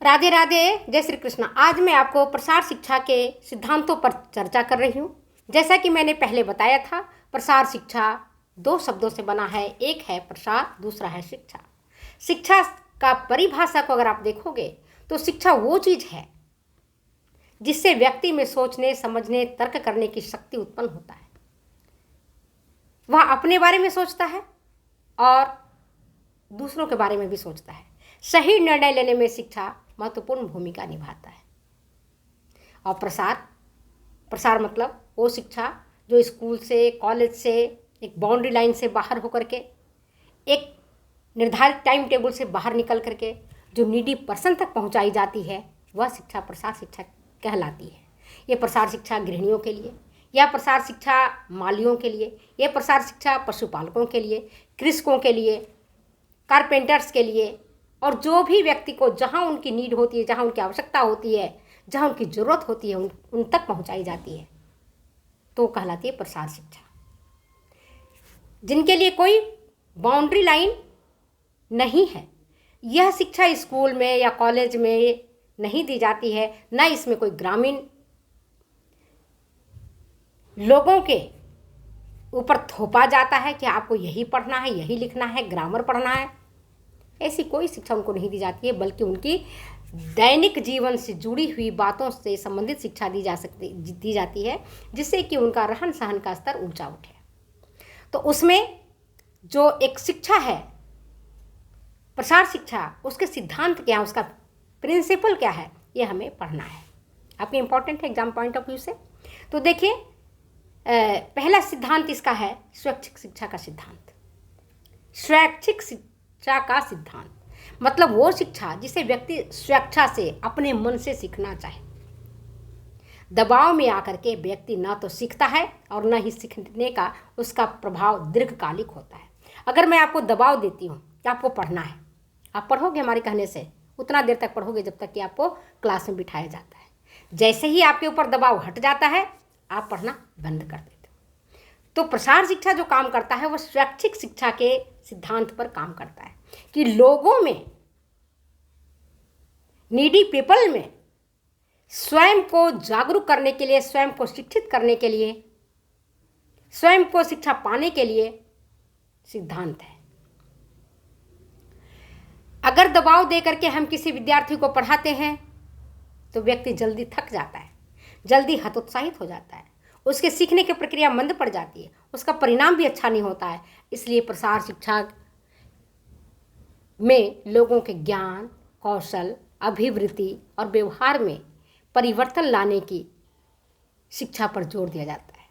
राधे राधे, जय श्री कृष्ण। आज मैं आपको प्रसार शिक्षा के सिद्धांतों पर चर्चा कर रही हूँ। जैसा कि मैंने पहले बताया था, प्रसार शिक्षा दो शब्दों से बना है। एक है प्रसार, दूसरा है शिक्षा। शिक्षा का परिभाषा को अगर आप देखोगे तो शिक्षा वो चीज़ है जिससे व्यक्ति में सोचने, समझने, तर्क करने की शक्ति उत्पन्न होता है। वह अपने बारे में सोचता है और दूसरों के बारे में भी सोचता है। सही निर्णय लेने में शिक्षा महत्वपूर्ण भूमिका निभाता है। और प्रसार मतलब वो शिक्षा जो स्कूल से, कॉलेज से, एक बाउंड्री लाइन से बाहर होकर के, एक निर्धारित टाइम टेबल से बाहर निकल करके जो नीडी पर्सन तक पहुंचाई जाती है, वह शिक्षा प्रसार शिक्षा कहलाती है। ये प्रसार शिक्षा गृहिणियों के लिए, यह प्रसार शिक्षा मालियों के लिए, यह प्रसार शिक्षा पशुपालकों के लिए, कृषकों के लिए, कारपेंटर्स के लिए, और जो भी व्यक्ति को जहाँ उनकी नीड होती है, जहाँ उनकी आवश्यकता होती है, जहाँ उनकी ज़रूरत होती है, उन तक पहुँचाई जाती है, तो कहलाती है प्रसार शिक्षा। जिनके लिए कोई बाउंड्री लाइन नहीं है, यह शिक्षा स्कूल में या कॉलेज में नहीं दी जाती है, न इसमें कोई ग्रामीण लोगों के ऊपर थोपा जाता है कि आपको यही पढ़ना है, यही लिखना है, ग्रामर पढ़ना है। ऐसी कोई शिक्षा उनको नहीं दी जाती है, बल्कि उनकी दैनिक जीवन से जुड़ी हुई बातों से संबंधित शिक्षा दी जाती है, जिससे कि उनका रहन सहन का स्तर ऊंचा उठे। तो उसमें जो एक शिक्षा है प्रसार शिक्षा, उसके सिद्धांत क्या है, उसका प्रिंसिपल क्या है, ये हमें पढ़ना है। आपके इम्पोर्टेंट है एग्जाम पॉइंट ऑफ व्यू से। तो देखिए, पहला सिद्धांत इसका है स्वैच्छिक शिक्षा का सिद्धांत। स्वैच्छिक शिक्षा का सिद्धांत मतलब वो शिक्षा जिसे व्यक्ति स्वेच्छा से, अपने मन से सीखना चाहे। दबाव में आकर के व्यक्ति ना तो सीखता है और ना ही सीखने का उसका प्रभाव दीर्घकालिक होता है। अगर मैं आपको दबाव देती हूँ कि आपको पढ़ना है, आप पढ़ोगे हमारे कहने से, उतना देर तक पढ़ोगे जब तक कि आपको क्लास में बिठाया जाता है। जैसे ही आपके ऊपर दबाव हट जाता है, आप पढ़ना बंद कर देते हो। तो प्रसार शिक्षा जो काम करता है, वह स्वैच्छिक शिक्षा के सिद्धांत पर काम करता है कि लोगों में, नीडी पीपल में स्वयं को जागरूक करने के लिए, स्वयं को शिक्षित करने के लिए, स्वयं को शिक्षा पाने के लिए सिद्धांत है। अगर दबाव दे करके हम किसी विद्यार्थी को पढ़ाते हैं तो व्यक्ति जल्दी थक जाता है, जल्दी हतोत्साहित हो जाता है, उसके सीखने की प्रक्रिया मंद पड़ जाती है, उसका परिणाम भी अच्छा नहीं होता है। इसलिए प्रसार शिक्षा में लोगों के ज्ञान, कौशल, अभिवृत्ति और व्यवहार में परिवर्तन लाने की शिक्षा पर जोर दिया जाता है।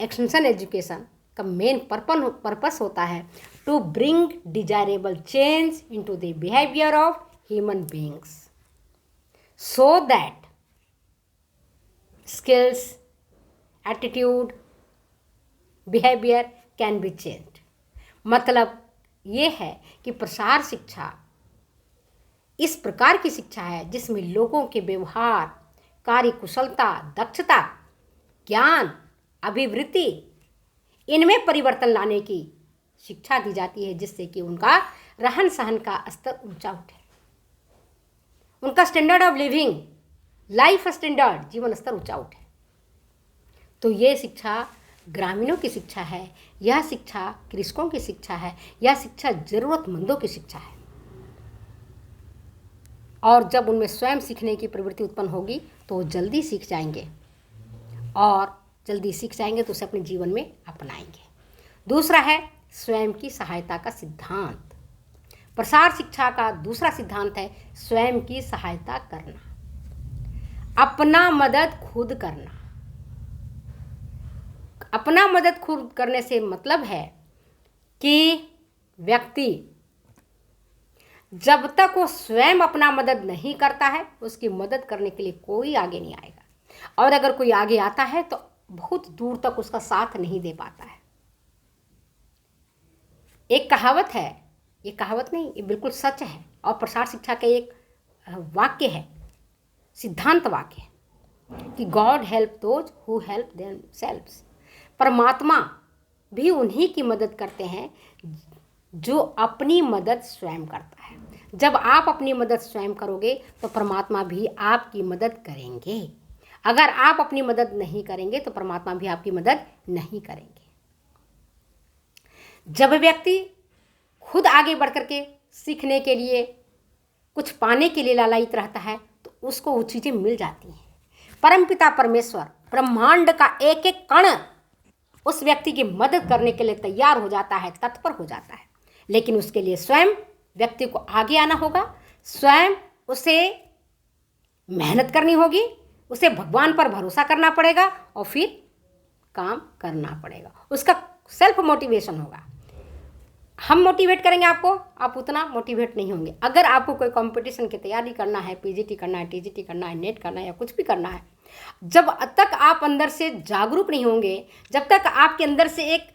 एक्सटेंशन एजुकेशन का मेन पर्पस होता है to bring desirable change into the behaviour of human beings so that skills, attitude, behaviour can be changed. मतलब ये है कि प्रसार शिक्षा इस प्रकार की शिक्षा है जिसमें लोगों के व्यवहार, कार्य कुशलता, दक्षता, ज्ञान, अभिवृत्ति, इनमें परिवर्तन लाने की शिक्षा दी जाती है, जिससे कि उनका रहन सहन का स्तर ऊंचा उठे, उनका standard of living, life standard, जीवन स्तर ऊंचा उठे। तो ये शिक्षा ग्रामीणों की शिक्षा है, यह शिक्षा कृषकों की शिक्षा है, यह शिक्षा जरूरतमंदों की शिक्षा है। और जब उनमें स्वयं सीखने की प्रवृत्ति उत्पन्न होगी तो वो जल्दी सीख जाएंगे, और जल्दी सीख जाएंगे तो उसे अपने जीवन में अपनाएंगे। दूसरा है स्वयं की सहायता का सिद्धांत। प्रसार शिक्षा का दूसरा सिद्धांत है स्वयं की सहायता करना, अपना मदद खुद करना। अपना मदद खुद करने से मतलब है कि व्यक्ति जब तक वो स्वयं अपना मदद नहीं करता है, उसकी मदद करने के लिए कोई आगे नहीं आएगा, और अगर कोई आगे आता है तो बहुत दूर तक उसका साथ नहीं दे पाता है। एक कहावत है, ये कहावत नहीं, ये बिल्कुल सच है, और प्रसार शिक्षा का एक वाक्य है, सिद्धांत वाक्य है कि God help those who help themselves. परमात्मा भी उन्हीं की मदद करते हैं जो अपनी मदद स्वयं करता है। जब आप अपनी मदद स्वयं करोगे तो परमात्मा भी आपकी मदद करेंगे। अगर आप अपनी मदद नहीं करेंगे तो परमात्मा भी आपकी मदद नहीं करेंगे। जब व्यक्ति खुद आगे बढ़ करके सीखने के लिए, कुछ पाने के लिए लालायित रहता है तो उसको वो चीज़ें मिल जाती हैं। परमपिता परमेश्वर ब्रह्मांड का एक एक कण उस व्यक्ति की मदद करने के लिए तैयार हो जाता है, तत्पर हो जाता है। लेकिन उसके लिए स्वयं व्यक्ति को आगे आना होगा, स्वयं उसे मेहनत करनी होगी, उसे भगवान पर भरोसा करना पड़ेगा और फिर काम करना पड़ेगा। उसका सेल्फ मोटिवेशन होगा। हम मोटिवेट करेंगे आपको, आप उतना मोटिवेट नहीं होंगे। अगर आपको कोई कंपटीशन की तैयारी करना है, पीजीटी करना है, टीजीटी करना है, नेट करना है या कुछ भी करना है, जब तक आप अंदर से जागरूक नहीं होंगे, जब तक आपके अंदर से एक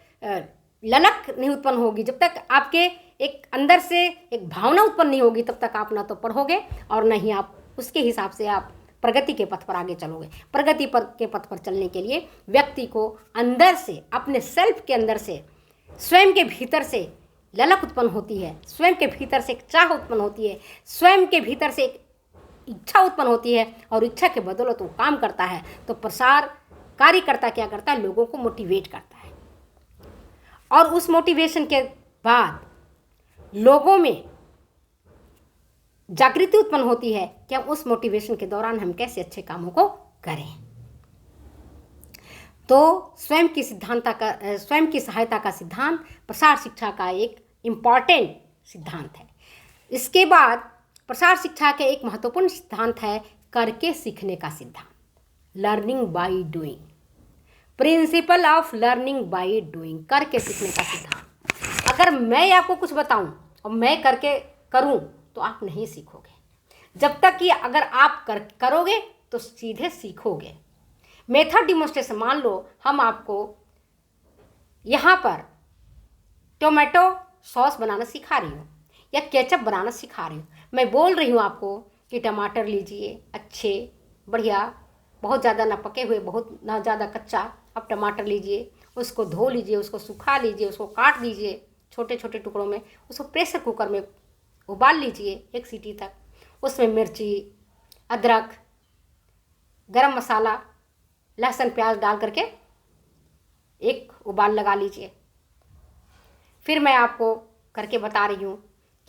ललक नहीं उत्पन्न होगी, जब तक आपके एक अंदर से एक भावना उत्पन्न नहीं होगी, तब तक आप ना तो पढ़ोगे और ना ही आप उसके हिसाब से आप प्रगति के पथ पर आगे चलोगे। प्रगति पर के पथ पर चलने के लिए व्यक्ति को अंदर से, अपने सेल्फ के अंदर से, स्वयं के भीतर से ललक उत्पन्न होती है, स्वयं के भीतर से एक चाह उत्पन्न होती है, स्वयं के भीतर से एक इच्छा उत्पन्न होती है और इच्छा के बदौलत वो काम करता है। तो प्रसार कार्यकर्ता क्या करता है? लोगों को मोटिवेट करता है और उस मोटिवेशन के बाद लोगों में जागृति उत्पन्न होती है कि हम उस मोटिवेशन के दौरान हम कैसे अच्छे कामों को करें। तो स्वयं की सहायता का सिद्धांत प्रसार शिक्षा का एक इम्पॉर्टेंट सिद्धांत है। इसके बाद प्रसार शिक्षा के एक महत्वपूर्ण सिद्धांत है करके सीखने का सिद्धांत, learning by doing, principle of learning by doing, करके सीखने का सिद्धांत। अगर मैं आपको कुछ बताऊं और मैं करके करूं तो आप नहीं सीखोगे। जब तक कि अगर आप करोगे तो सीधे सीखोगे। मेथड डिमोन्स्ट्रेशन, मान लो हम आपको यहाँ पर टोमेटो सॉस बनाना सिखा रही हूँ या केचप बनाना सिखा रही हूँ। मैं बोल रही हूँ आपको कि टमाटर लीजिए अच्छे बढ़िया, बहुत ज़्यादा ना पके हुए, बहुत ना ज़्यादा कच्चा। अब टमाटर लीजिए, उसको धो लीजिए, उसको सुखा लीजिए, उसको काट दीजिए छोटे छोटे टुकड़ों में, उसको प्रेशर कुकर में उबाल लीजिए 1 सीटी तक। उसमें मिर्ची, अदरक, गरम मसाला, लहसुन, प्याज डाल करके एक उबाल लगा लीजिए। फिर मैं आपको करके बता रही हूँ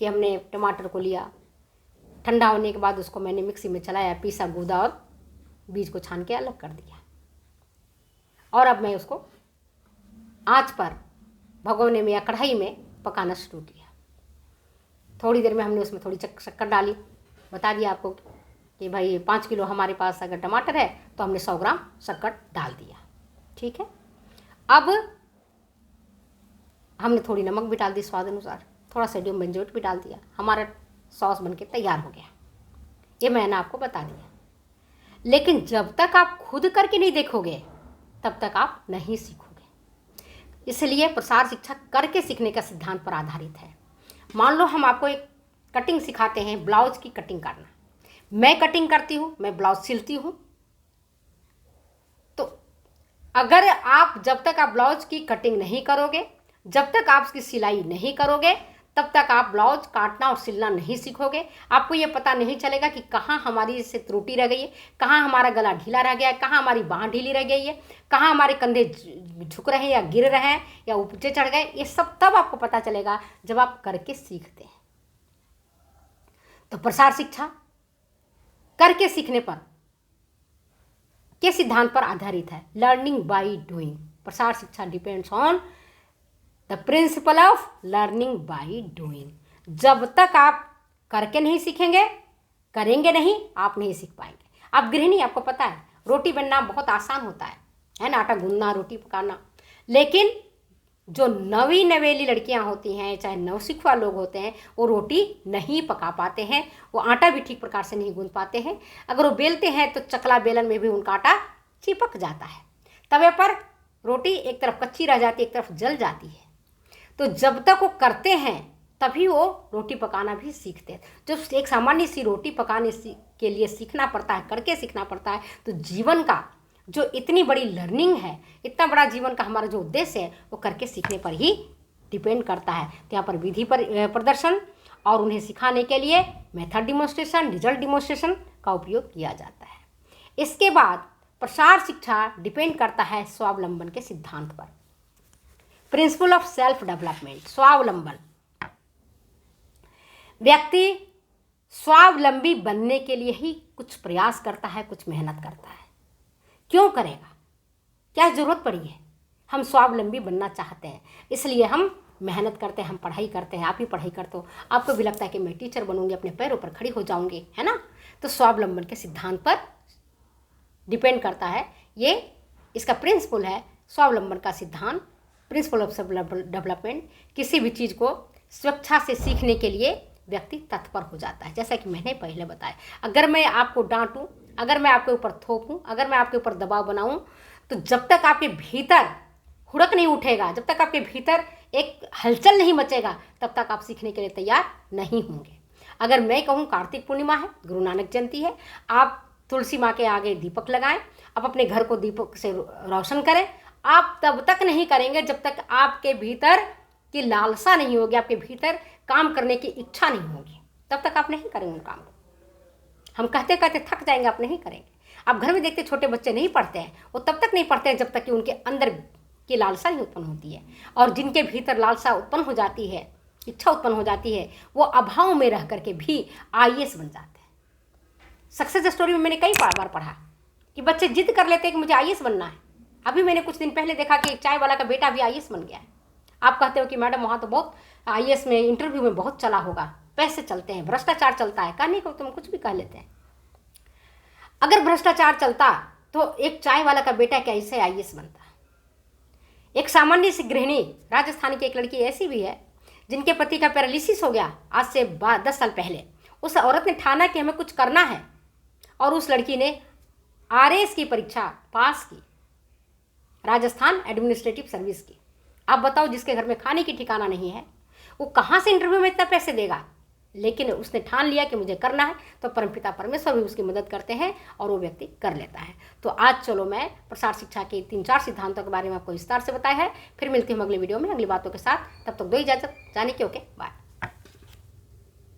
कि हमने टमाटर को लिया, ठंडा होने के बाद उसको मैंने मिक्सी में चलाया, पीसा, गूदा और बीज को छान के अलग कर दिया। और अब मैं उसको आंच पर भगोने में या कढ़ाई में पकाना शुरू किया। थोड़ी देर में हमने उसमें थोड़ी शक्कर डाली, बता दिया आपको कि भाई 5 किलो हमारे पास अगर टमाटर है तो हमने 100 ग्राम शक्कर डाल दिया। ठीक है, अब हमने थोड़ी नमक भी डाल दी स्वाद अनुसार, थोड़ा सोडियम बेंजोएट भी डाल दिया, हमारा सॉस बनके तैयार हो गया। ये मैंने आपको बता दिया। लेकिन जब तक आप खुद करके नहीं देखोगे तब तक आप नहीं सीखोगे। इसलिए प्रसार शिक्षा करके सीखने का सिद्धांत पर आधारित है। मान लो हम आपको एक कटिंग सिखाते हैं, ब्लाउज की कटिंग करना। मैं कटिंग करती हूँ, मैं ब्लाउज सिलती हूँ। तो अगर आप जब तक आप ब्लाउज की कटिंग नहीं करोगे, जब तक आप उसकी सिलाई नहीं करोगे, तब तक आप ब्लाउज काटना और सिलना नहीं सीखोगे। आपको ये पता नहीं चलेगा कि कहाँ हमारी इससे त्रुटि रह गई है, कहाँ हमारा गला ढीला रह गया है, कहाँ हमारी बाँह ढीली रह गई है, कहाँ हमारे कंधे झुक रहे हैं या गिर रहे हैं या ऊंचे चढ़ गए। ये सब तब आपको पता चलेगा जब आप करके सीखते हैं। तो प्रसार शिक्षा करके सीखने पर के सिद्धांत पर आधारित है, लर्निंग बाय डूइंग। प्रसार शिक्षा depends on the principle of learning by doing. जब तक आप करके नहीं सीखेंगे, करेंगे नहीं, आप नहीं सीख पाएंगे। आप गृहिणी, आपको पता है रोटी बनना बहुत आसान होता है ना, आटा गूंदना, रोटी पकाना। लेकिन जो नवी नवेली लड़कियां होती हैं, चाहे नवसिखुआ लोग होते हैं, वो रोटी नहीं पका पाते हैं, वो आटा भी ठीक प्रकार से नहीं गूंद पाते हैं। अगर वो बेलते हैं तो चकला बेलन में भी उनका आटा चिपक जाता है। तवे पर रोटी एक तरफ कच्ची रह जाती है, एक तरफ जल जाती है। तो जब तक वो करते हैं तभी वो रोटी पकाना भी सीखते हैं। जब एक सामान्य सी रोटी पकाने के लिए सीखना पड़ता है, करके सीखना पड़ता है, तो जीवन का जो इतनी बड़ी लर्निंग है, इतना बड़ा जीवन का हमारा जो उद्देश्य है, वो करके सीखने पर ही डिपेंड करता है। तो यहाँ पर विधि पर प्रदर्शन और उन्हें सिखाने के लिए मेथड डिमॉन्स्ट्रेशन, रिजल्ट डिमॉन्स्ट्रेशन का उपयोग किया जाता है। इसके बाद प्रसार शिक्षा डिपेंड करता है स्वावलंबन के सिद्धांत पर। प्रिंसिपल ऑफ सेल्फ डेवलपमेंट, स्वावलंबन। व्यक्ति स्वावलंबी बनने के लिए ही कुछ प्रयास करता है, कुछ मेहनत करता है। क्यों करेगा? क्या ज़रूरत पड़ी है? हम स्वावलंबी बनना चाहते हैं, इसलिए हम मेहनत करते हैं, हम पढ़ाई करते हैं। आप भी पढ़ाई करते हो, आपको भी लगता है कि मैं टीचर बनूंगी, अपने पैरों पर खड़ी हो जाऊंगी, है ना? तो स्वावलंबन के सिद्धांत पर डिपेंड करता है। ये इसका प्रिंसिपल है स्वावलंबन का सिद्धांत, प्रिंसिपल ऑफ सेल्फ डेवलपमेंट। किसी भी चीज़ को स्वेच्छा से सीखने के लिए व्यक्ति तत्पर हो जाता है। जैसा कि मैंने पहले बताया, अगर मैं आपको डांटूं, अगर मैं आपके ऊपर थोपूं, अगर मैं आपके ऊपर दबाव बनाऊं, तो जब तक आपके भीतर हुड़क नहीं उठेगा, जब तक आपके भीतर एक हलचल नहीं मचेगा, तब तक आप सीखने के लिए तैयार नहीं होंगे। अगर मैं कहूँ कार्तिक पूर्णिमा है, गुरु नानक जयंती है, आप तुलसी माँ के आगे दीपक लगाएं, आप अपने घर को दीपक से रोशन करें। आप तब तक नहीं करेंगे जब तक आपके भीतर की लालसा नहीं होगी, आपके भीतर काम करने की इच्छा नहीं होगी, तब तक आप नहीं करेंगे उन काम को। हम कहते कहते थक जाएंगे, आप नहीं करेंगे। आप घर में देखते छोटे बच्चे नहीं पढ़ते हैं, वो तब तक नहीं पढ़ते हैं जब तक कि उनके अंदर की लालसा नहीं उत्पन्न होती है। और जिनके भीतर लालसा उत्पन्न हो जाती है, इच्छा उत्पन्न हो जाती है, वो अभाव में रह करके भी IAS बन जाते हैं। सक्सेस स्टोरी में मैंने कई बार पढ़ा कि बच्चे जिद कर लेते हैं कि मुझे IAS बनना है। अभी मैंने कुछ दिन पहले देखा कि एक चाय वाला का बेटा भी IAS बन गया है। आप कहते हो कि मैडम वहाँ तो बहुत IAS में इंटरव्यू में बहुत चला होगा, पैसे चलते हैं, भ्रष्टाचार चलता है। कहने को तुम कुछ भी कह लेते हैं। अगर भ्रष्टाचार चलता तो एक चाय वाला का बेटा कैसे IAS बनता? एक सामान्य सी गृहिणी, राजस्थान की एक लड़की ऐसी भी है जिनके पति का पैरालिसिस हो गया आज से 10 साल पहले। उस औरत ने ठाना कि हमें कुछ करना है, और उस लड़की ने RAS की परीक्षा पास की, राजस्थान एडमिनिस्ट्रेटिव सर्विस की। आप बताओ, जिसके घर में खाने की ठिकाना नहीं है, वो कहाँ से इंटरव्यू में इतना पैसे देगा? लेकिन उसने ठान लिया कि मुझे करना है, तो परमपिता परमेश्वर भी उसकी मदद करते हैं और वो व्यक्ति कर लेता है। तो आज चलो मैं प्रसार शिक्षा के 3-4 सिद्धांतों के बारे में आपको विस्तार से बताया है। फिर मिलती हूँ अगले वीडियो में अगली बातों के साथ। तब तक दो इजाज़त, जाने की। Okay, bye.